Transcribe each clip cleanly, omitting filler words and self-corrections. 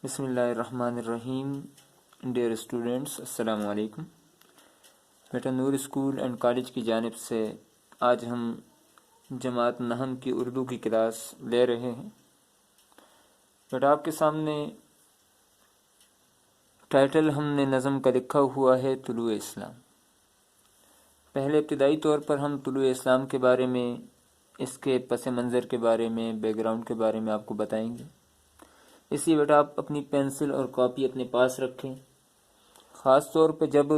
بسم اللہ الرحمن الرحیم. ڈیئر اسٹوڈنٹس، السلام علیکم. بیٹا نور اسکول اینڈ کالج کی جانب سے آج ہم جماعت نحم کی اردو کی کلاس لے رہے ہیں. بیٹا آپ کے سامنے ٹائٹل ہم نے نظم کا لکھا ہوا ہے طلوع اسلام. پہلے ابتدائی طور پر ہم طلوع اسلام کے بارے میں، اس کے پس منظر کے بارے میں، بیک گراؤنڈ کے بارے میں آپ کو بتائیں گے. اس لیے بیٹا آپ اپنی پینسل اور کاپی اپنے پاس رکھیں. خاص طور پہ جب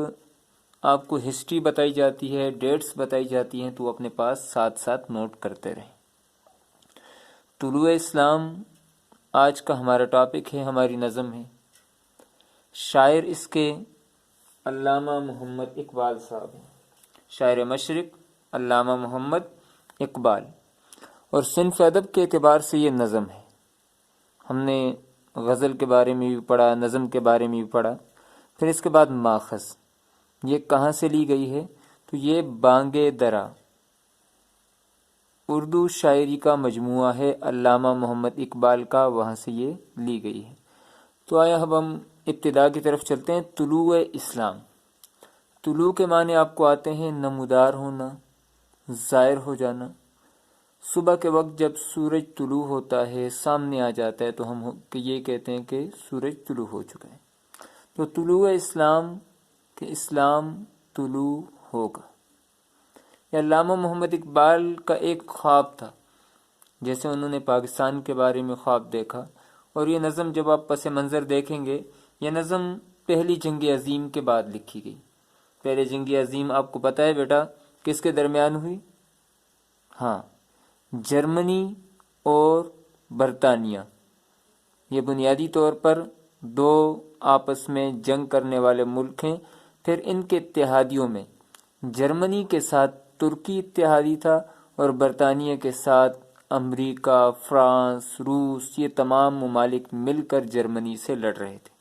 آپ کو ہسٹری بتائی جاتی ہے، ڈیٹس بتائی جاتی ہیں، تو اپنے پاس ساتھ ساتھ نوٹ کرتے رہیں. طلوع اسلام آج کا ہمارا ٹاپک ہے، ہماری نظم ہے. شاعر اس کے علامہ محمد اقبال صاحب ہیں. شاعر مشرق علامہ محمد اقبال. اور صنف ادب کے اعتبار سے یہ نظم ہے. ہم نے غزل کے بارے میں بھی پڑھا، نظم کے بارے میں بھی پڑھا. پھر اس کے بعد ماخذ، یہ کہاں سے لی گئی ہے؟ تو یہ بانگ درا اردو شاعری کا مجموعہ ہے علامہ محمد اقبال کا، وہاں سے یہ لی گئی ہے. تو آیا اب ہم ابتدا کی طرف چلتے ہیں. طلوع اسلام. طلوع کے معنی آپ کو آتے ہیں نمودار ہونا، ظاہر ہو جانا. صبح کے وقت جب سورج طلوع ہوتا ہے، سامنے آ جاتا ہے، تو ہم یہ کہتے ہیں کہ سورج طلوع ہو چکا ہے. تو طلوع اسلام کہ اسلام طلوع ہوگا. یہ علامہ محمد اقبال کا ایک خواب تھا، جیسے انہوں نے پاکستان کے بارے میں خواب دیکھا. اور یہ نظم جب آپ پس منظر دیکھیں گے، یہ نظم پہلی جنگ عظیم کے بعد لکھی گئی. پہلی جنگ عظیم آپ کو پتہ ہے بیٹا کس کے درمیان ہوئی؟ ہاں، جرمنی اور برطانیہ. یہ بنیادی طور پر دو آپس میں جنگ کرنے والے ملک ہیں. پھر ان کے اتحادیوں میں جرمنی کے ساتھ ترکی اتحادی تھا، اور برطانیہ کے ساتھ امریکہ، فرانس، روس، یہ تمام ممالک مل کر جرمنی سے لڑ رہے تھے.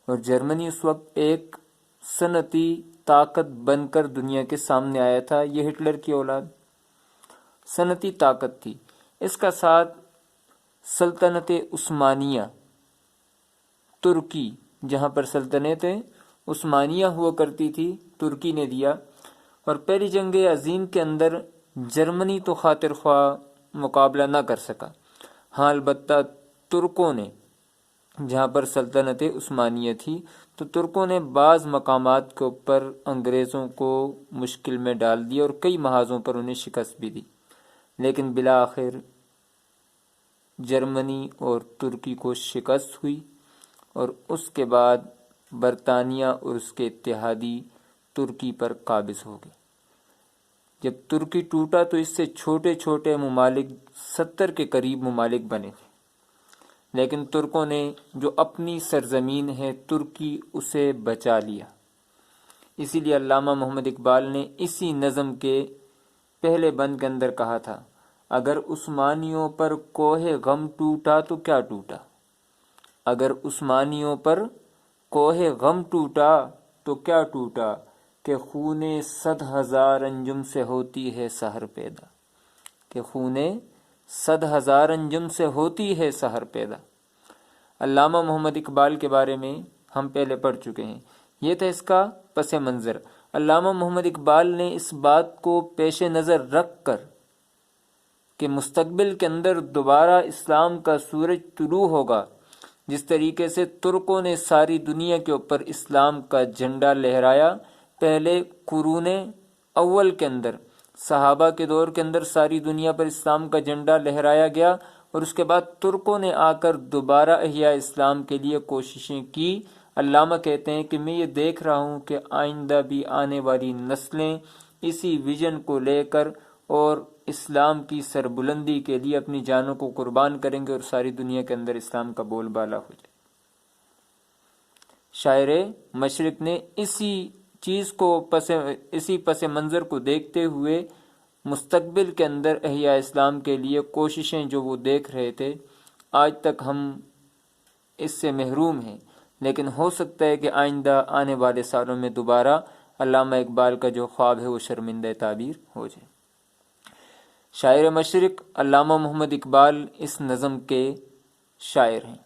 اور جرمنی اس وقت ایک صنعتی طاقت بن کر دنیا کے سامنے آیا تھا. یہ ہٹلر کی اولاد صنعتی طاقت تھی. اس کا ساتھ سلطنت عثمانیہ ترکی، جہاں پر سلطنت عثمانیہ ہوا کرتی تھی، ترکی نے دیا. اور پہلی جنگ عظیم کے اندر جرمنی تو خاطر خواہ مقابلہ نہ کر سکا. ہاں البتہ ترکوں نے، جہاں پر سلطنت عثمانیہ تھی، تو ترکوں نے بعض مقامات کے اوپر انگریزوں کو مشکل میں ڈال دیا اور کئی محاذوں پر انہیں شکست بھی دی. لیکن بالآخر جرمنی اور ترکی کو شکست ہوئی، اور اس کے بعد برطانیہ اور اس کے اتحادی ترکی پر قابض ہو گئے. جب ترکی ٹوٹا تو اس سے چھوٹے چھوٹے ممالک 70 کے قریب ممالک بنے تھے. لیکن ترکوں نے جو اپنی سرزمین ہے ترکی، اسے بچا لیا. اسی لیے علامہ محمد اقبال نے اسی نظم کے پہلے بند کے اندر کہا تھا، اگر عثمانیوں پر کوہ غم ٹوٹا تو کیا ٹوٹا؟ اگر عثمانیوں پر کوہ غم ٹوٹا تو کیا ٹوٹا؟ کہ خون 100,000 انجم سے ہوتی ہے سحر پیدا. کہ خون 100,000 انجم سے ہوتی ہے سحر پیدا. علامہ محمد اقبال کے بارے میں ہم پہلے پڑھ چکے ہیں. یہ تھا اس کا پس منظر. علامہ محمد اقبال نے اس بات کو پیش نظر رکھ کر کہ مستقبل کے اندر دوبارہ اسلام کا سورج طلوع ہوگا، جس طریقے سے ترکوں نے ساری دنیا کے اوپر اسلام کا جھنڈا لہرایا. پہلے قرون اول کے اندر، صحابہ کے دور کے اندر ساری دنیا پر اسلام کا جھنڈا لہرایا گیا، اور اس کے بعد ترکوں نے آ کر دوبارہ احیاء اسلام کے لیے کوششیں کی. علامہ کہتے ہیں کہ میں یہ دیکھ رہا ہوں کہ آئندہ بھی آنے والی نسلیں اسی ویژن کو لے کر اور اسلام کی سربلندی کے لیے اپنی جانوں کو قربان کریں گے، اور ساری دنیا کے اندر اسلام کا بول بالا ہو جائے. شاعر مشرق نے اسی چیز کو اسی پس منظر کو دیکھتے ہوئے مستقبل کے اندر احیاء اسلام کے لیے کوششیں جو وہ دیکھ رہے تھے، آج تک ہم اس سے محروم ہیں، لیکن ہو سکتا ہے کہ آئندہ آنے والے سالوں میں دوبارہ علامہ اقبال کا جو خواب ہے وہ شرمندہ تعبیر ہو جائے. شاعر مشرق علامہ محمد اقبال اس نظم کے شاعر ہیں.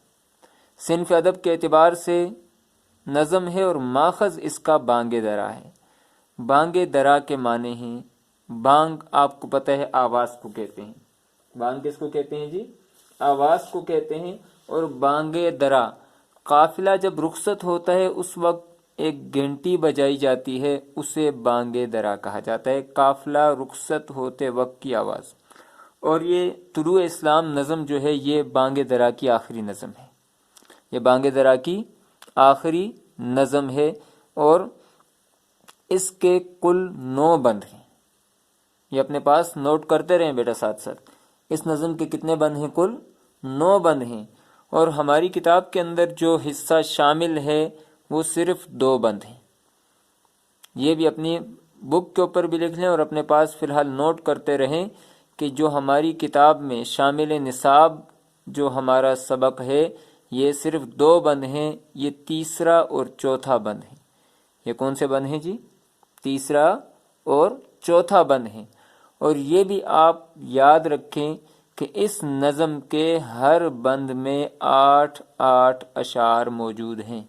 صنف ادب کے اعتبار سے نظم ہے اور ماخذ اس کا بانگ درا ہے۔ بانگ درا کے معنی ہیں، بانگ آپ کو پتہ ہے آواز کو کہتے ہیں، بانگ کس کو کہتے ہیں جی؟ آواز کو کہتے ہیں۔ اور بانگ درا، قافلہ جب رخصت ہوتا ہے اس وقت ایک گھنٹی بجائی جاتی ہے، اسے بانگ درا کہا جاتا ہے، قافلہ رخصت ہوتے وقت کی آواز۔ اور یہ طلوع اسلام نظم جو ہے یہ بانگ درا کی آخری نظم ہے، یہ بانگ درا کی آخری نظم ہے، اور اس کے کل 9 بند ہیں۔ یہ اپنے پاس نوٹ کرتے رہیں بیٹا ساتھ ساتھ، اس نظم کے کتنے بند ہیں؟ کل 9 بند ہیں، اور ہماری کتاب کے اندر جو حصہ شامل ہے وہ صرف 2 بند ہیں۔ یہ بھی اپنی بک کے اوپر بھی لکھ لیں اور اپنے پاس فی الحال نوٹ کرتے رہیں کہ جو ہماری کتاب میں شامل نصاب جو ہمارا سبق ہے یہ صرف 2 بند ہیں، یہ تیسرا اور چوتھا بند ہے۔ یہ کون سے بند ہیں جی؟ تیسرا اور چوتھا بند ہیں۔ اور یہ بھی آپ یاد رکھیں کہ اس نظم کے ہر بند میں 8 اشعار موجود ہیں۔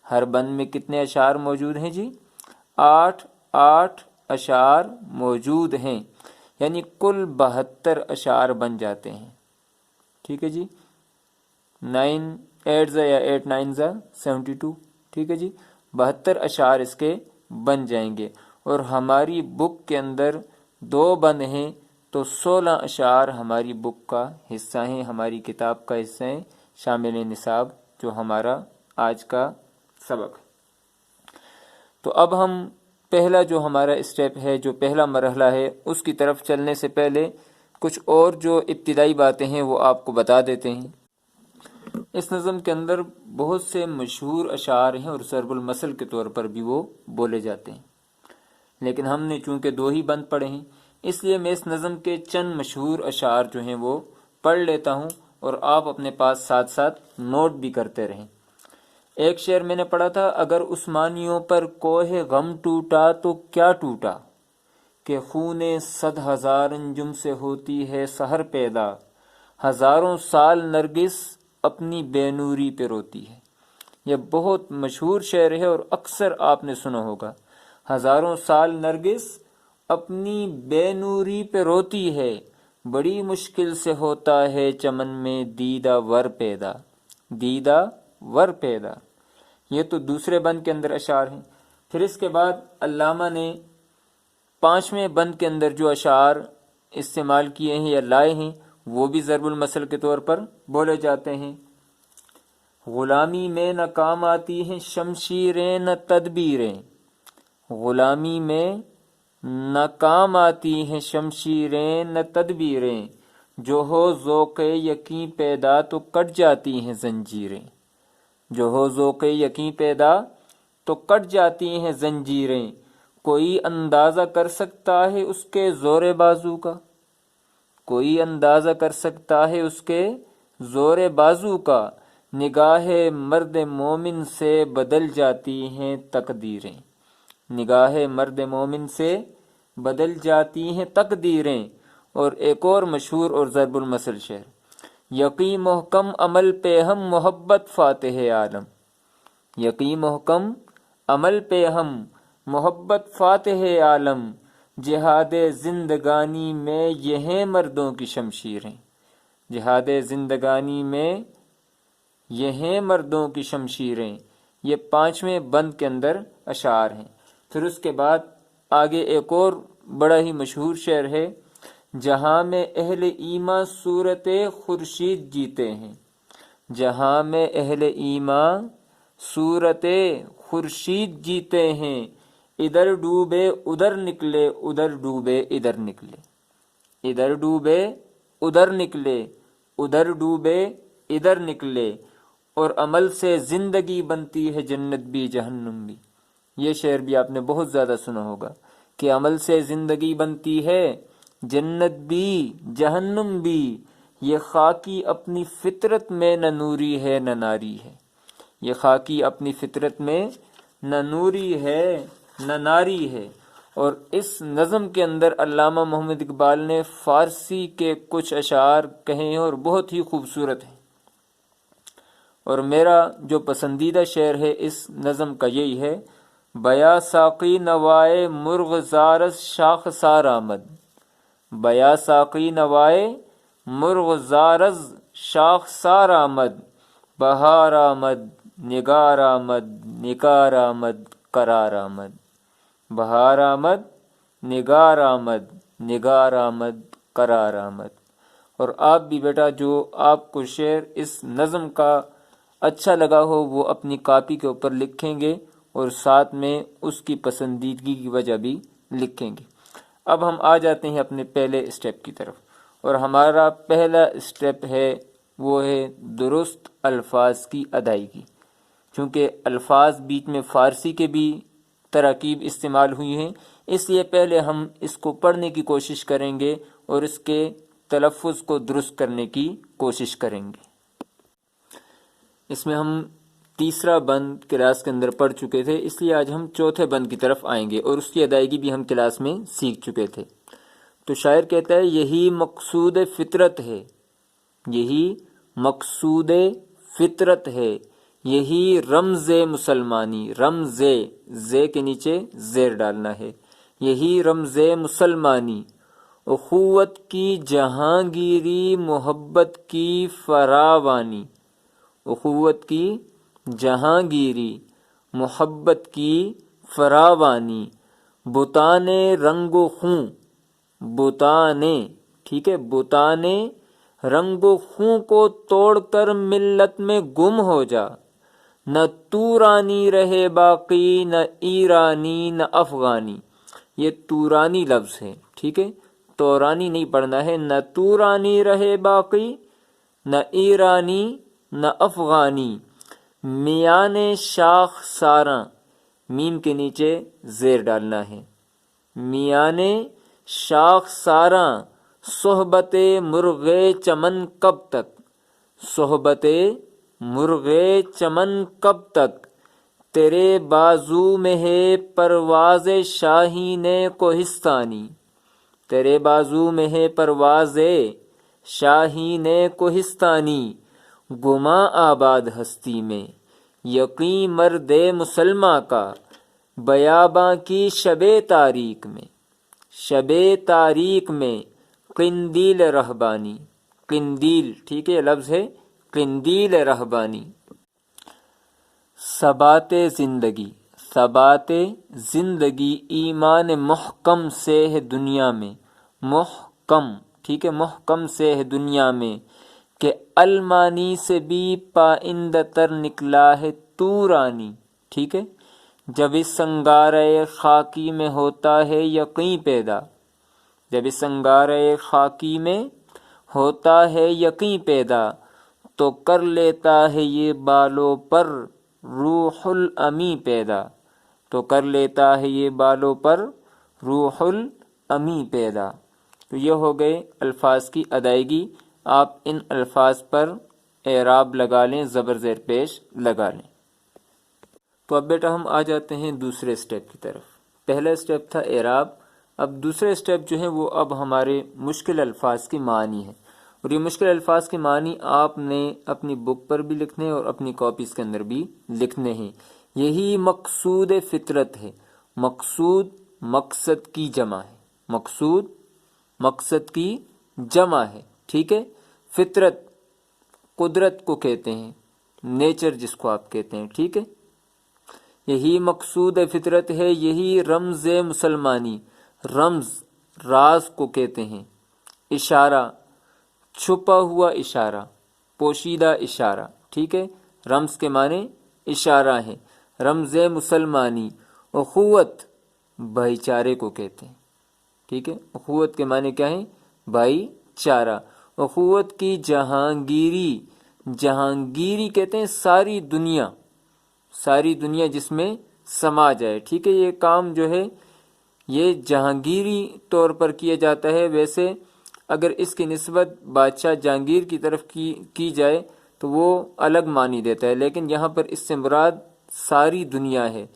ہر بند میں کتنے اشعار موجود ہیں جی؟ 8 اشعار موجود ہیں، یعنی کل 72 اشعار بن جاتے ہیں۔ ٹھیک ہے جی، 9 8 یا 8 9 72، ٹھیک ہے جی، 72 اشعار اس کے بن جائیں گے۔ اور ہماری بک کے اندر 2 بند ہیں تو 16 اشعار ہماری بک کا حصہ ہیں، ہماری کتاب کا حصہ ہیں، شامل نصاب جو ہمارا آج کا سبق۔ تو اب ہم پہلا جو ہمارا اسٹیپ ہے، جو پہلا مرحلہ ہے، اس کی طرف چلنے سے پہلے کچھ اور جو ابتدائی باتیں ہیں وہ آپ کو بتا دیتے ہیں۔ اس نظم کے اندر بہت سے مشہور اشعار ہیں اور ضرب المثل کے طور پر بھی وہ بولے جاتے ہیں، لیکن ہم نے چونکہ 2 ہی بند پڑھے ہیں اس لیے میں اس نظم کے چند مشہور اشعار جو ہیں وہ پڑھ لیتا ہوں اور آپ اپنے پاس ساتھ ساتھ نوٹ بھی کرتے رہیں۔ ایک شعر میں نے پڑھا تھا، اگر عثمانیوں پر کوہ غم ٹوٹا تو کیا ٹوٹا، کہ خون 100,000 انجم سے ہوتی ہے سحر پیدا، ہزاروں سال نرگس اپنی بے نوری پہ روتی ہے۔ یہ بہت مشہور شعر ہے اور اکثر آپ نے سنا ہوگا، ہزاروں سال نرگس اپنی بے نوری پہ روتی ہے، بڑی مشکل سے ہوتا ہے چمن میں دیدہ ور پیدا، دیدہ ور پیدا۔ یہ تو دوسرے بند کے اندر اشعار ہیں۔ پھر اس کے بعد علامہ نے 5ویں بند کے اندر جو اشعار استعمال کیے ہیں یا لائے ہیں وہ بھی ضرب المثل کے طور پر بولے جاتے ہیں۔ غلامی میں نہ کام آتی ہیں شمشیریں نہ تدبیریں، غلامی میں نہ کام آتی ہیں شمشیریں نہ تدبیریں، جو ہو ذوق یقین پیدا تو کٹ جاتی ہیں زنجیریں، جو ہو ذوق یقین پیدا تو کٹ جاتی ہیں زنجیریں، کوئی اندازہ کر سکتا ہے اس کے زور بازو کا، کوئی اندازہ کر سکتا ہے اس کے زور بازو کا، نگاہ مرد مومن سے بدل جاتی ہیں تقدیریں، نگاہ مرد مومن سے بدل جاتی ہیں تقدیریں۔ اور ایک اور مشہور اور ضرب المثل شعر، یقین محکم عمل پہ ہم محبت فاتح عالم، یقین محکم عمل پہ ہم محبت فاتح عالم، جہاد زندگانی میں یہ ہیں مردوں کی شمشیریں، جہاد زندگانی میں یہ ہیں مردوں کی شمشیریں۔ یہ 5ویں بند کے اندر اشعار ہیں۔ پھر اس کے بعد آگے ایک اور بڑا ہی مشہور شعر ہے، جہاں میں اہل ایمان صورت خورشید جیتے ہیں، جہاں میں اہل ایمان صورت خورشید جیتے ہیں، ادھر ڈوبے ادھر نکلے ادھر ڈوبے ادھر نکلے، ادھر ڈوبے ادھر نکلے ادھر ڈوبے ادھر نکلے، اور عمل سے زندگی بنتی ہے جنت بھی جہنم بھی۔ یہ شعر بھی آپ نے بہت زیادہ سنا ہوگا کہ عمل سے زندگی بنتی ہے جنت بھی جہنم بھی، یہ خاکی اپنی فطرت میں نہ نوری ہے نہ ناری ہے، یہ خاکی اپنی فطرت میں نہ نوری ہے نہ ناری ہے۔ اور اس نظم کے اندر علامہ محمد اقبال نے فارسی کے کچھ اشعار کہے ہیں اور بہت ہی خوبصورت ہیں، اور میرا جو پسندیدہ شعر ہے اس نظم کا یہی ہے، بیا ساقی نوائے مرغ زارس شاخ سار آمد، بیا ساقی نوائے مرغ زارز شاخ سار آمد، بہار آمد نگار آمد نگار آمد قرار آمد، بہار آمد نگار آمد نگار آمد قرار آمد۔ اور آپ بھی بیٹا جو آپ کو شعر اس نظم کا اچھا لگا ہو وہ اپنی کاپی کے اوپر لکھیں گے اور ساتھ میں اس کی پسندیدگی کی وجہ بھی لکھیں گے۔ اب ہم آ جاتے ہیں اپنے پہلے اسٹیپ کی طرف، اور ہمارا پہلا اسٹیپ ہے وہ ہے درست الفاظ کی ادائیگی۔ چونکہ الفاظ بیچ میں فارسی کے بھی تراکیب استعمال ہوئی ہیں، اس لیے پہلے ہم اس کو پڑھنے کی کوشش کریں گے اور اس کے تلفظ کو درست کرنے کی کوشش کریں گے۔ اس میں ہم تیسرا بند کلاس کے اندر پڑھ چکے تھے، اس لیے آج ہم چوتھے بند کی طرف آئیں گے اور اس کی ادائیگی بھی ہم کلاس میں سیکھ چکے تھے۔ تو شاعر کہتا ہے، یہی مقصود فطرت ہے، یہی مقصود فطرت ہے، یہی رمز مسلمانی، رمز زے کے نیچے زیر ڈالنا ہے، یہی رمز مسلمانی، اخوت کی جہانگیری محبت کی فراوانی، اخوت کی جہانگیری محبت کی فراوانی، بتان رنگ و خوں، بتان، ٹھیک ہے، بتان رنگ و خوں کو توڑ کر ملت میں گم ہو جا، نہ تورانی رہے باقی نہ ایرانی نہ افغانی۔ یہ تورانی لفظ ہے، ٹھیک ہے، تورانی نہیں پڑھنا ہے، نہ تورانی رہے باقی نہ ایرانی نہ افغانی، میان شاخ ساراں، میم کے نیچے زیر ڈالنا ہے، میان شاخ ساراں، صحبت مرغ چمن کب تک، صحبت مرغ چمن کب تک، تیرے بازو میں ہے پرواز شاہین کوہستانی، تیرے بازو میں ہے پرواز شاہین کوہستانی، گما آباد ہستی میں یقین مرد مسلمہ کا، بیاباں کی شب تاریک میں، شب تاریک میں قندیل رہبانی، قندیل، ٹھیک ہے، لفظ ہے قندیل رہبانی، ثبات زندگی، ثبات زندگی ایمان محکم سے ہے دنیا میں، محکم، ٹھیک ہے، محکم سے ہے دنیا میں، کہ المانی سے بھی پائندہ تر نکلا ہے تورانی، ٹھیک ہے، جب اس سنگارۂ خاکی میں ہوتا ہے یقین پیدا، جب اس سنگارۂ خاکی میں ہوتا ہے یقین پیدا، تو کر لیتا ہے یہ بالوں پر روح الامی پیدا، تو کر لیتا ہے یہ بالوں پر روح الامی پیدا۔ تو یہ ہو گئے الفاظ کی ادائیگی۔ آپ ان الفاظ پر اعراب لگا لیں، زبر زیر پیش لگا لیں۔ تو اب بیٹا ہم آ جاتے ہیں دوسرے اسٹیپ کی طرف۔ پہلا اسٹیپ تھا اعراب، اب دوسرے اسٹیپ جو ہے وہ اب ہمارے مشکل الفاظ کی معنی ہے، اور یہ مشکل الفاظ کے معنی آپ نے اپنی بک پر بھی لکھنے ہیں اور اپنی کاپیز کے اندر بھی لکھنے ہیں۔ یہی مقصود فطرت ہے، مقصود مقصد کی جمع ہے، مقصود مقصد کی جمع ہے، ٹھیک ہے، فطرت قدرت کو کہتے ہیں، نیچر جس کو آپ کہتے ہیں، ٹھیک ہے، یہی مقصود فطرت ہے، یہی رمز مسلمانی، رمز راز کو کہتے ہیں، اشارہ چھپا ہوا اشارہ، پوشیدہ اشارہ، ٹھیک ہے، رمز کے معنی اشارہ ہے، رمز مسلمانی، اخوت بھائی چارے کو کہتے ہیں، ٹھیک ہے، اخوت کے معنی کیا ہیں؟ بھائی چارہ، اخوت کی جہانگیری، جہانگیری کہتے ہیں ساری دنیا، ساری دنیا جس میں سما جائے، ٹھیک ہے، یہ کام جو ہے یہ جہانگیری طور پر کیا جاتا ہے۔ ویسے اگر اس کی نسبت بادشاہ جہانگیر کی طرف کی جائے تو وہ الگ معنی دیتا ہے، لیکن یہاں پر اس سے مراد ساری دنیا ہے۔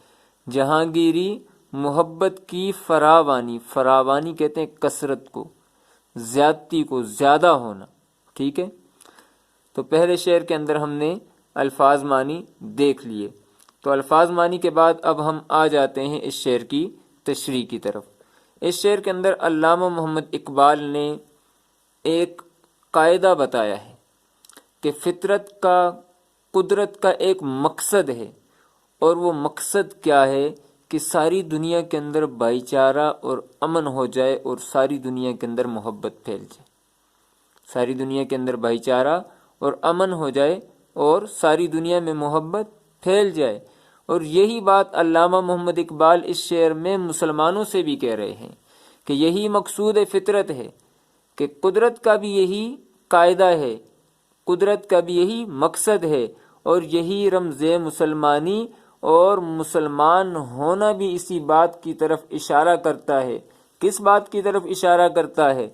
جہانگیری محبت کی فراوانی، فراوانی کہتے ہیں کثرت کو، زیادتی کو، زیادہ ہونا، ٹھیک ہے۔ تو پہلے شعر کے اندر ہم نے الفاظ معنی دیکھ لیے۔ تو الفاظ معنی کے بعد اب ہم آ جاتے ہیں اس شعر کی تشریح کی طرف۔ اس شعر کے اندر علامہ محمد اقبال نے ایک قاعدہ بتایا ہے کہ فطرت کا، قدرت کا ایک مقصد ہے، اور وہ مقصد کیا ہے کہ ساری دنیا کے اندر بھائی چارہ اور امن ہو جائے اور ساری دنیا کے اندر محبت پھیل جائے، ساری دنیا کے اندر بھائی چارہ اور امن ہو جائے اور ساری دنیا میں محبت پھیل جائے۔ اور یہی بات علامہ محمد اقبال اس شعر میں مسلمانوں سے بھی کہہ رہے ہیں کہ یہی مقصود فطرت ہے، کہ قدرت کا بھی یہی قاعدہ ہے، قدرت کا بھی یہی مقصد ہے، اور یہی رمز مسلمانی اور مسلمان ہونا بھی اسی بات کی طرف اشارہ کرتا ہے۔ کس بات کی طرف اشارہ کرتا ہے؟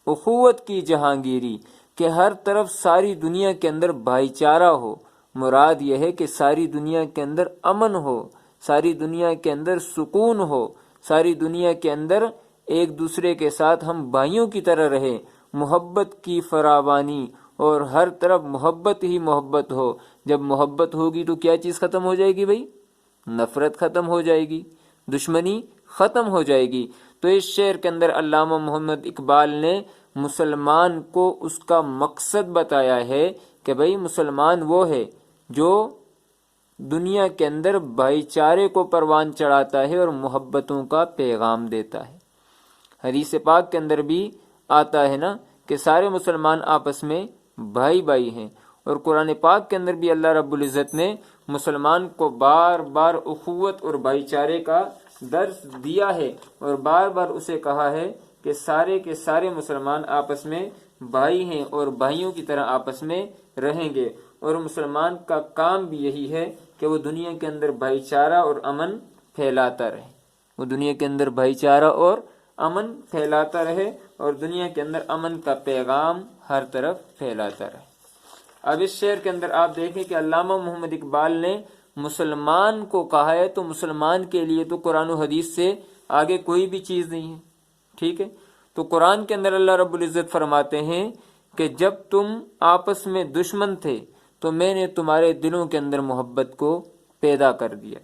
اخوت کی جہانگیری، کہ ہر طرف ساری دنیا کے اندر بھائی چارہ ہو۔ مراد یہ ہے کہ ساری دنیا کے اندر امن ہو، ساری دنیا کے اندر سکون ہو، ساری دنیا کے اندر ایک دوسرے کے ساتھ ہم بھائیوں کی طرح رہیں، محبت کی فراوانی، اور ہر طرف محبت ہی محبت ہو۔ جب محبت ہوگی تو کیا چیز ختم ہو جائے گی بھائی؟ نفرت ختم ہو جائے گی، دشمنی ختم ہو جائے گی۔ تو اس شعر کے اندر علامہ محمد اقبال نے مسلمان کو اس کا مقصد بتایا ہے کہ بھائی مسلمان وہ ہے جو دنیا کے اندر بھائی چارے کو پروان چڑھاتا ہے اور محبتوں کا پیغام دیتا ہے۔ حدیث پاک کے اندر بھی آتا ہے نا کہ سارے مسلمان آپس میں بھائی بھائی ہیں، اور قرآن پاک کے اندر بھی اللہ رب العزت نے مسلمان کو بار بار اخوت اور بھائی چارے کا درس دیا ہے، اور بار بار اسے کہا ہے کہ سارے کے سارے مسلمان آپس میں بھائی ہیں اور بھائیوں کی طرح آپس میں رہیں گے۔ اور مسلمان کا کام بھی یہی ہے کہ وہ دنیا کے اندر بھائی چارہ اور امن پھیلاتا رہے، وہ دنیا کے اندر بھائی چارہ اور امن پھیلاتا رہے، اور دنیا کے اندر امن کا پیغام ہر طرف پھیلاتا رہے۔ اب اس شعر کے اندر آپ دیکھیں کہ علامہ محمد اقبال نے مسلمان کو کہا ہے، تو مسلمان کے لیے تو قرآن و حدیث سے آگے کوئی بھی چیز نہیں ہے، ٹھیک ہے؟ تو قرآن کے اندر اللہ رب العزت فرماتے ہیں کہ جب تم آپس میں دشمن تھے تو میں نے تمہارے دلوں کے اندر محبت کو پیدا کر دیا۔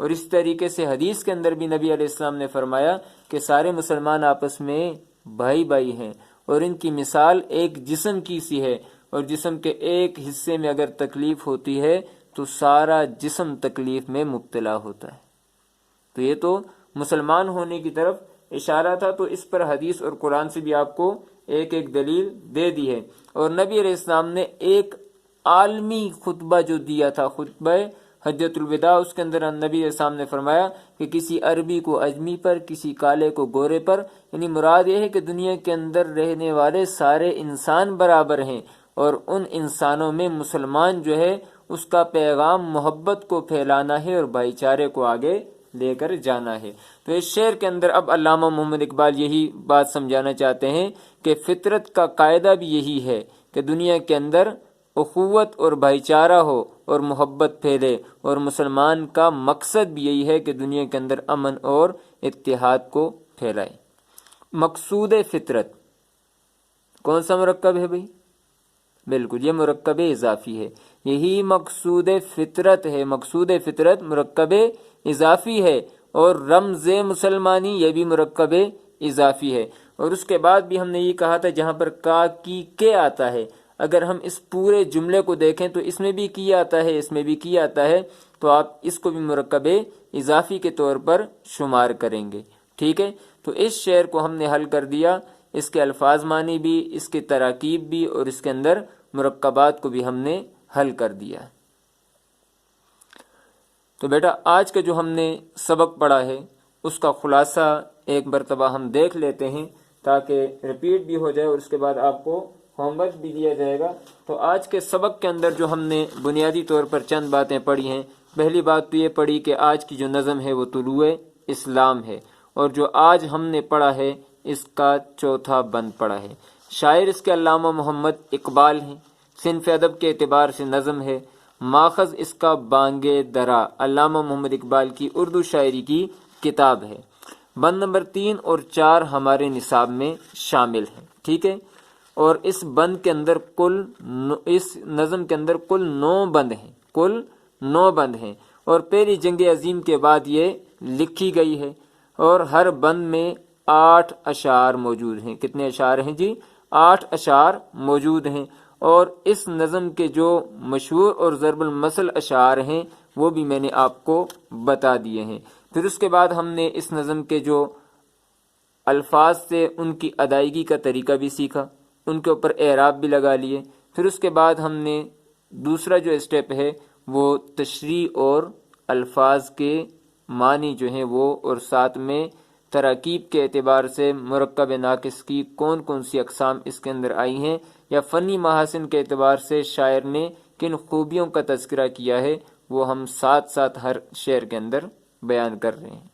اور اس طریقے سے حدیث کے اندر بھی نبی علیہ السلام نے فرمایا کہ سارے مسلمان آپس میں بھائی بھائی ہیں، اور ان کی مثال ایک جسم کی سی ہے، اور جسم کے ایک حصے میں اگر تکلیف ہوتی ہے تو سارا جسم تکلیف میں مبتلا ہوتا ہے۔ تو یہ تو مسلمان ہونے کی طرف اشارہ تھا، تو اس پر حدیث اور قرآن سے بھی آپ کو ایک ایک دلیل دے دی ہے۔ اور نبی علیہ السلام نے ایک عالمی خطبہ جو دیا تھا، خطبہ حجۃ الوداع، اس کے اندر نبی علیہ السلام نے فرمایا کہ کسی عربی کو اجمی پر، کسی کالے کو گورے پر، یعنی مراد یہ ہے کہ دنیا کے اندر رہنے والے سارے انسان برابر ہیں، اور ان انسانوں میں مسلمان جو ہے اس کا پیغام محبت کو پھیلانا ہے اور بھائی چارے کو آگے لے کر جانا ہے۔ تو اس شعر کے اندر اب علامہ محمد اقبال یہی بات سمجھانا چاہتے ہیں کہ فطرت کا قاعدہ بھی یہی ہے کہ دنیا کے اندر اخوت اور بھائی چارہ ہو اور محبت پھیلے، اور مسلمان کا مقصد بھی یہی ہے کہ دنیا کے اندر امن اور اتحاد کو پھیلائے۔ مقصود فطرت کون سا مرکب ہے بھائی؟ بالکل، یہ مرکب اضافی ہے، یہی مقصود فطرت ہے۔ مقصود فطرت مرکب اضافی ہے، اور رمز مسلمانی یہ بھی مرکب اضافی ہے۔ اور اس کے بعد بھی ہم نے یہ کہا تھا جہاں پر کا کی کے آتا ہے، اگر ہم اس پورے جملے کو دیکھیں تو اس میں بھی کی آتا ہے، اس میں بھی کی آتا ہے، تو آپ اس کو بھی مرکب اضافی کے طور پر شمار کریں گے، ٹھیک ہے؟ تو اس شعر کو ہم نے حل کر دیا، اس کے الفاظ معنی بھی، اس کے تراکیب بھی، اور اس کے اندر مرکبات کو بھی ہم نے حل کر دیا۔ تو بیٹا آج کا جو ہم نے سبق پڑھا ہے اس کا خلاصہ ایک مرتبہ ہم دیکھ لیتے ہیں تاکہ ریپیٹ بھی ہو جائے، اور اس کے بعد آپ کو ہوم ورک بھی دیا جائے گا۔ تو آج کے سبق کے اندر جو ہم نے بنیادی طور پر چند باتیں پڑھی ہیں، پہلی بات تو یہ پڑھی کہ آج کی جو نظم ہے وہ طلوع اسلام ہے، اور جو آج ہم نے پڑھا ہے اس کا چوتھا بند پڑھا ہے۔ شاعر اس کے علامہ محمد اقبال ہیں، صنف ادب کے اعتبار سے نظم ہے، ماخذ اس کا بانگ درا علامہ محمد اقبال کی اردو شاعری کی کتاب ہے۔ بند نمبر 3 اور 4 ہمارے نصاب میں شامل ہیں، ٹھیک ہے؟ اور اس بند کے اندر اس نظم کے اندر کل 9 بند ہیں اور پہلی جنگ عظیم کے بعد یہ لکھی گئی ہے، اور ہر بند میں 8 اشعار موجود ہیں۔ کتنے اشعار ہیں جی؟ 8 اشعار موجود ہیں، اور اس نظم کے جو مشہور اور ضرب المثل اشعار ہیں وہ بھی میں نے آپ کو بتا دیے ہیں۔ پھر اس کے بعد ہم نے اس نظم کے جو الفاظ سے ان کی ادائیگی کا طریقہ بھی سیکھا، ان کے اوپر اعراب بھی لگا لیے۔ پھر اس کے بعد ہم نے دوسرا جو اسٹیپ ہے وہ تشریح اور الفاظ کے معنی جو ہیں وہ، اور ساتھ میں تراکیب کے اعتبار سے مرکب ناقص کی کون کون سی اقسام اس کے اندر آئی ہیں، یا فنی محاسن کے اعتبار سے شاعر نے کن خوبیوں کا تذکرہ کیا ہے، وہ ہم ساتھ ساتھ ہر شعر کے اندر بیان کر رہے ہیں۔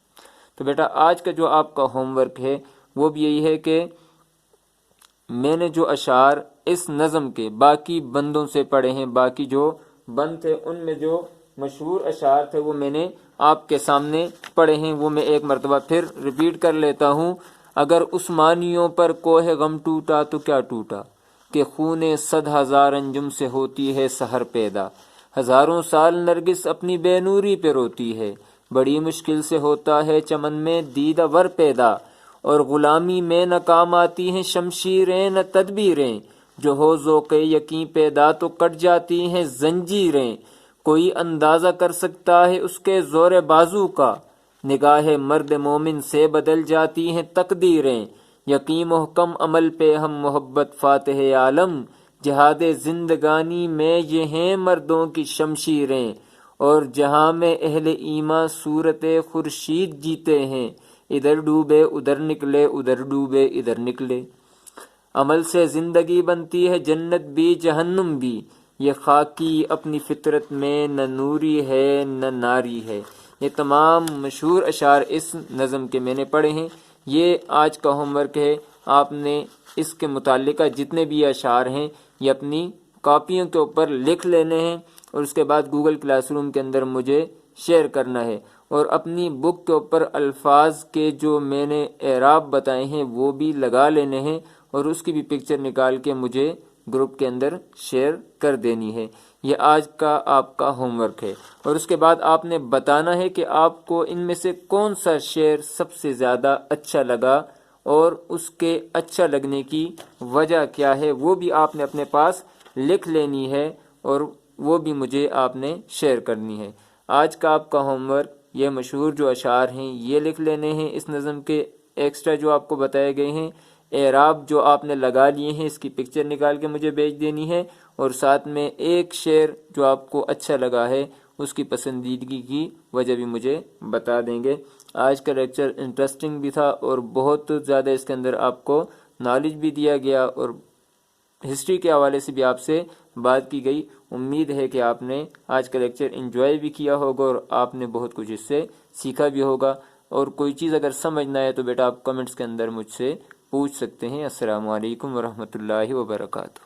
تو بیٹا آج کا جو آپ کا ہوم ورک ہے وہ بھی یہی ہے کہ میں نے جو اشعار اس نظم کے باقی بندوں سے پڑھے ہیں، باقی جو بند تھے ان میں جو مشہور اشعار تھے وہ میں نے آپ کے سامنے پڑھے ہیں، وہ میں ایک مرتبہ پھر ریپیٹ کر لیتا ہوں۔ اگر عثمانیوں پر کوہ غم ٹوٹا تو کیا ٹوٹا، کہ خون 100,000 انجم سے ہوتی ہے سحر پیدا، ہزاروں سال نرگس اپنی بے نوری پہ روتی ہے، بڑی مشکل سے ہوتا ہے چمن میں دیدہ ور پیدا، اور غلامی میں نہ کام آتی ہیں شمشیریں نہ تدبیریں، جو ہو ذوق یقین پیدا تو کٹ جاتی ہیں زنجیریں، کوئی اندازہ کر سکتا ہے اس کے زور بازو کا، نگاہ مرد مومن سے بدل جاتی ہیں تقدیریں، یقین محکم عمل پہ ہم محبت فاتح عالم، جہاد زندگانی میں یہ ہیں مردوں کی شمشیریں، اور جہاں میں اہل ایمان صورت خورشید جیتے ہیں، ادھر ڈوبے ادھر نکلے ادھر ڈوبے ادھر نکلے، عمل سے زندگی بنتی ہے جنت بھی جہنم بھی، یہ خاکی اپنی فطرت میں نہ نوری ہے نہ ناری ہے۔ یہ تمام مشہور اشعار اس نظم کے میں نے پڑھے ہیں۔ یہ آج کا ہوم ورک ہے، آپ نے اس کے متعلقہ جتنے بھی اشعار ہیں یہ اپنی کاپیوں کے اوپر لکھ لینے ہیں، اور اس کے بعد گوگل کلاس روم کے اندر مجھے شیئر کرنا ہے، اور اپنی بک کے اوپر الفاظ کے جو میں نے اعراب بتائے ہیں وہ بھی لگا لینے ہیں، اور اس کی بھی پکچر نکال کے مجھے گروپ کے اندر شیئر کر دینی ہے۔ یہ آج کا آپ کا ہوم ورک ہے، اور اس کے بعد آپ نے بتانا ہے کہ آپ کو ان میں سے کون سا شعر سب سے زیادہ اچھا لگا، اور اس کے اچھا لگنے کی وجہ کیا ہے وہ بھی آپ نے اپنے پاس لکھ لینی ہے، اور وہ بھی مجھے آپ نے شیئر کرنی ہے۔ آج کا آپ کا ہوم ورک یہ مشہور جو اشعار ہیں یہ لکھ لینے ہیں، اس نظم کے ایکسٹرا جو آپ کو بتائے گئے ہیں، اعراب جو آپ نے لگا لیے ہیں اس کی پکچر نکال کے مجھے بھیج دینی ہے، اور ساتھ میں ایک شعر جو آپ کو اچھا لگا ہے اس کی پسندیدگی کی وجہ بھی مجھے بتا دیں گے۔ آج کا لیکچر انٹرسٹنگ بھی تھا، اور بہت زیادہ اس کے اندر آپ کو نالج بھی دیا گیا، اور ہسٹری کے حوالے سے بھی آپ سے بات کی گئی۔ امید ہے کہ آپ نے آج کا لیکچر انجوائے بھی کیا ہوگا، اور آپ نے بہت کچھ اس سے سیکھا بھی ہوگا، اور کوئی چیز اگر سمجھ نہ آئے تو بیٹا آپ کمنٹس کے اندر مجھ سے پوچھ سکتے ہیں۔ السلام علیکم ورحمۃ اللہ وبرکاتہ۔